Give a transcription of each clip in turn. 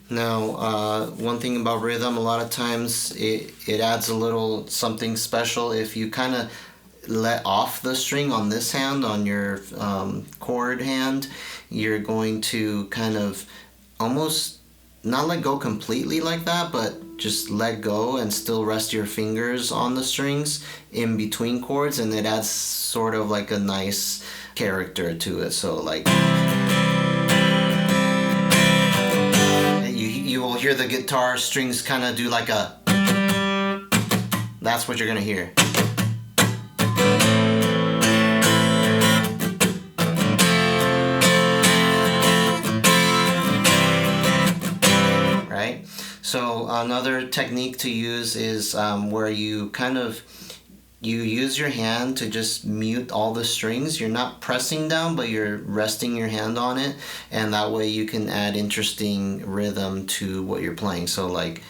Now, one thing about rhythm, a lot of times it adds a little something special if you kind of let off the string on this hand, on your chord hand. You're going to kind of almost not let go completely like that, but just let go and still rest your fingers on the strings in between chords, and it adds sort of like a nice character to it. So like you will hear the guitar strings kind of do like a, that's what you're gonna hear. Right? So another technique to use is where you kind of you use your hand to just mute all the strings. You're not pressing down, but you're resting your hand on it, and that way you can add interesting rhythm to what you're playing. So like,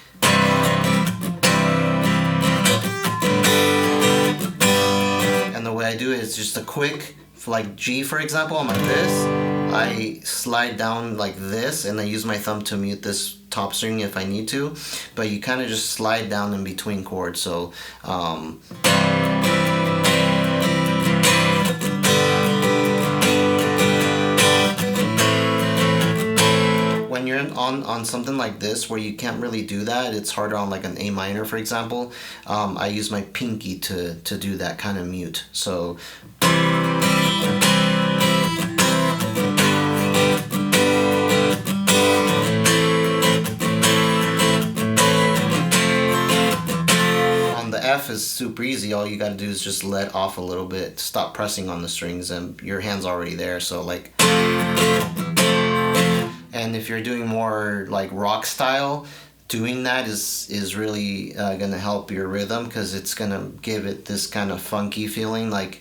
and the way I do it is just a quick, like G for example, I'm like this, I slide down like this, and I use my thumb to mute this top string if I need to, but you kind of just slide down in between chords. So when you're on something like this where you can't really do that, it's harder on like an A minor for example, I use my pinky to do that kind of mute. So F is super easy. All you gotta do is just let off a little bit, stop pressing on the strings, and your hand's already there. So like, and if you're doing more like rock style, doing that is really gonna help your rhythm, because it's gonna give it this kind of funky feeling like.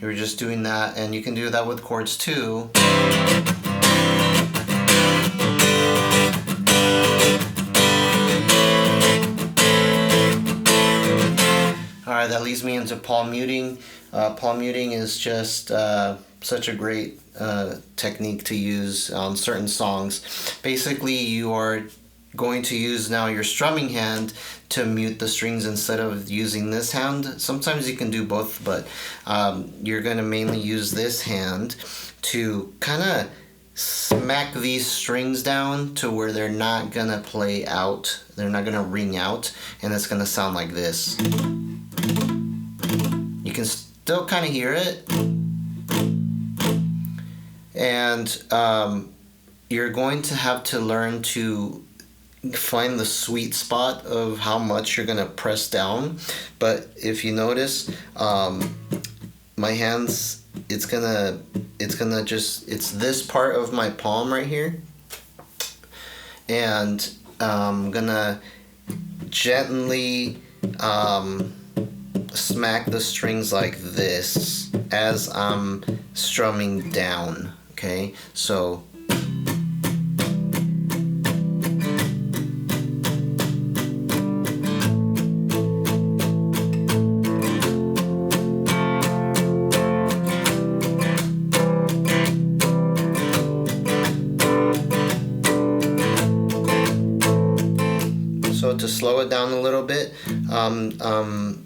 You're just doing that, and you can do that with chords too. Alright, that leads me into palm muting. Palm muting is just such a great technique to use on certain songs. Basically, you are going to use now your strumming hand to mute the strings instead of using this hand. Sometimes you can do both, but you're going to mainly use this hand to kind of smack these strings down to where they're not going to play out. They're not going to ring out, and it's going to sound like this. You can still kind of hear it. And you're going to have to learn to find the sweet spot of how much you're gonna press down. But if you notice, my hands, it's this part of my palm right here, and I'm gonna gently smack the strings like this as I'm strumming down. Okay, so to slow it down a little bit, I don't know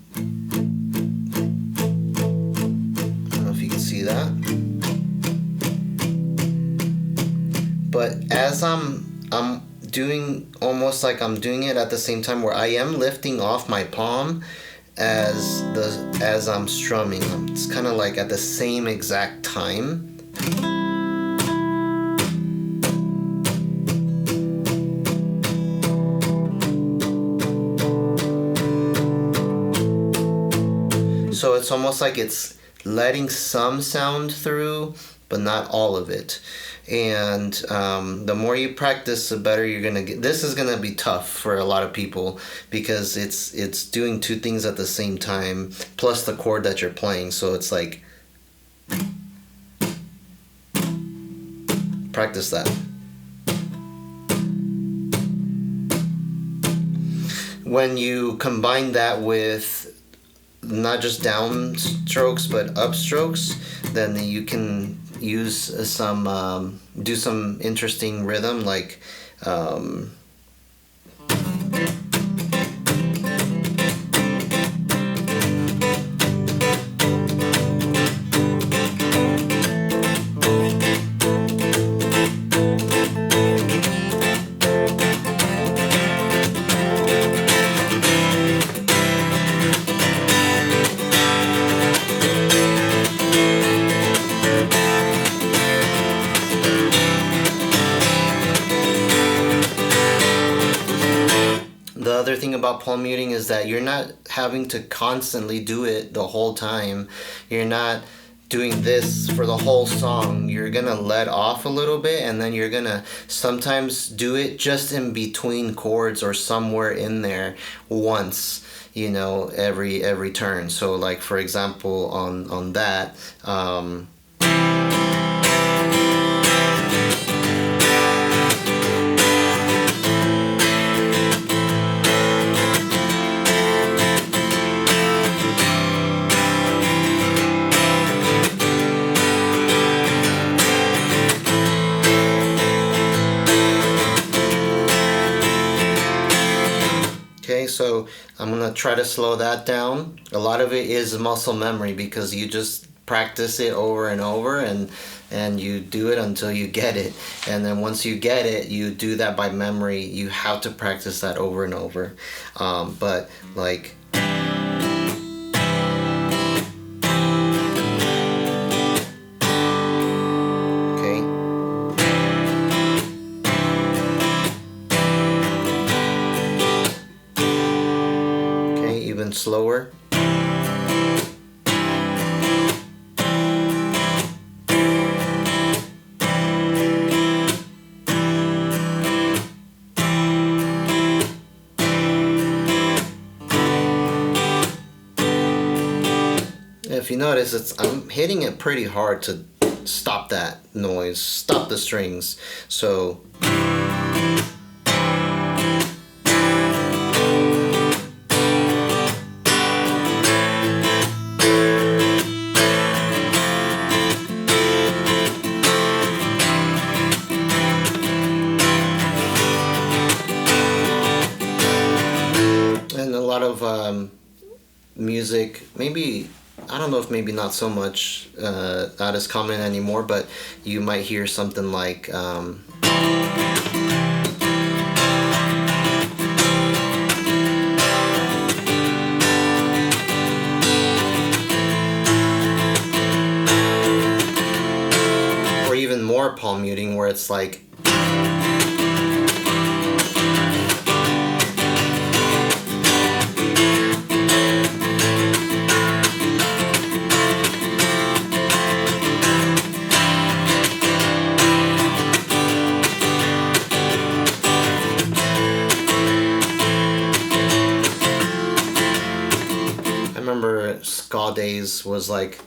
if you can see that, but as I'm doing, almost like I'm doing it at the same time, where I am lifting off my palm as I'm strumming. It's kind of like at the same exact time. So it's almost like it's letting some sound through, but not all of it. And the more you practice, the better you're gonna get. This is gonna be tough for a lot of people because it's doing two things at the same time, plus the chord that you're playing. So it's like, practice that. when you combine that with not just down strokes but up strokes, then you can use do some interesting rhythm like the other thing about palm muting is that you're not having to constantly do it the whole time. You're not doing this for the whole song. You're gonna let off a little bit, and then you're gonna sometimes do it just in between chords or somewhere in there once, every turn. So like for example on that Okay, so I'm gonna try to slow that down. A lot of it is muscle memory because you just practice it over and over, and you do it until you get it. And then once you get it, you do that by memory. You have to practice that over and over. But like. Even slower. If you notice, I'm hitting it pretty hard to stop that noise, stop the strings. So and a lot of music, maybe, I don't know if maybe not so much that is common anymore, but you might hear something like or even more palm muting where it's like ska days was like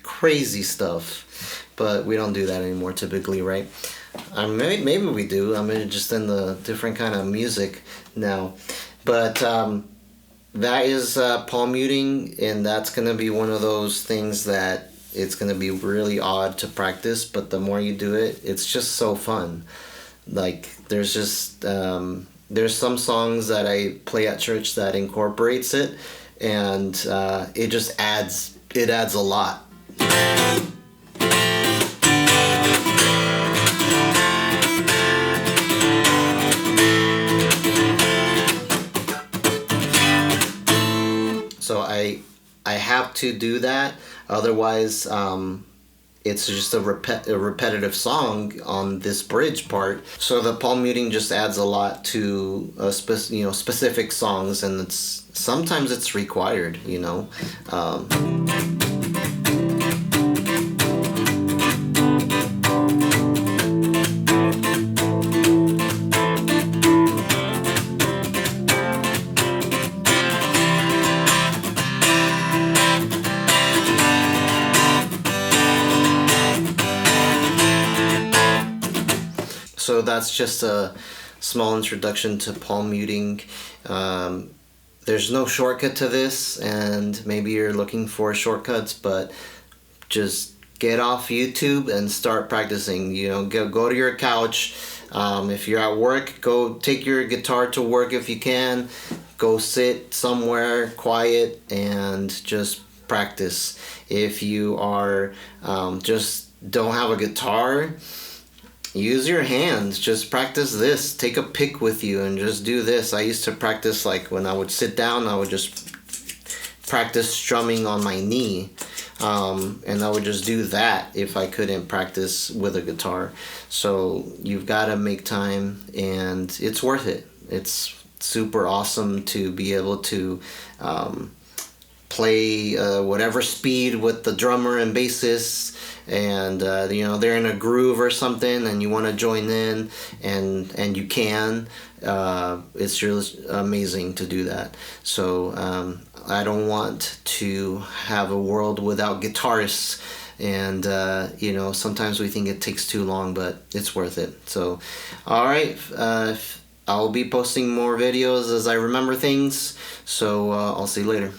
crazy stuff, but we don't do that anymore typically, right? Maybe we do. I mean, just in the different kind of music now, but that is palm muting, and that's gonna be one of those things that it's going to be really odd to practice, but the more you do it, it's just so fun. Like there's just there's some songs that I play at church that incorporates it, and it just adds a lot. So I have to do that. Otherwise, it's just a repetitive song on this bridge part. So the palm muting just adds a lot to specific songs, and sometimes it's required. so that's just a small introduction to palm muting. There's no shortcut to this, and maybe you're looking for shortcuts, but just get off YouTube and start practicing. You know, go to your couch. If you're at work, go take your guitar to work if you can. Go sit somewhere quiet and just practice. If you are just don't have a guitar, use your hands. Just practice this. Take a pick with you and just do this. I used to practice, like when I would sit down, I would just practice strumming on my knee. And I would just do that if I couldn't practice with a guitar. So you've got to make time, and it's worth it. It's super awesome to be able to play whatever speed with the drummer and bassist, and you know, they're in a groove or something and you want to join in, and you can. It's really amazing to do that. So I don't want to have a world without guitarists, and you know, sometimes we think it takes too long, but it's worth it. So all right, I'll be posting more videos as I remember things, so I'll see you later.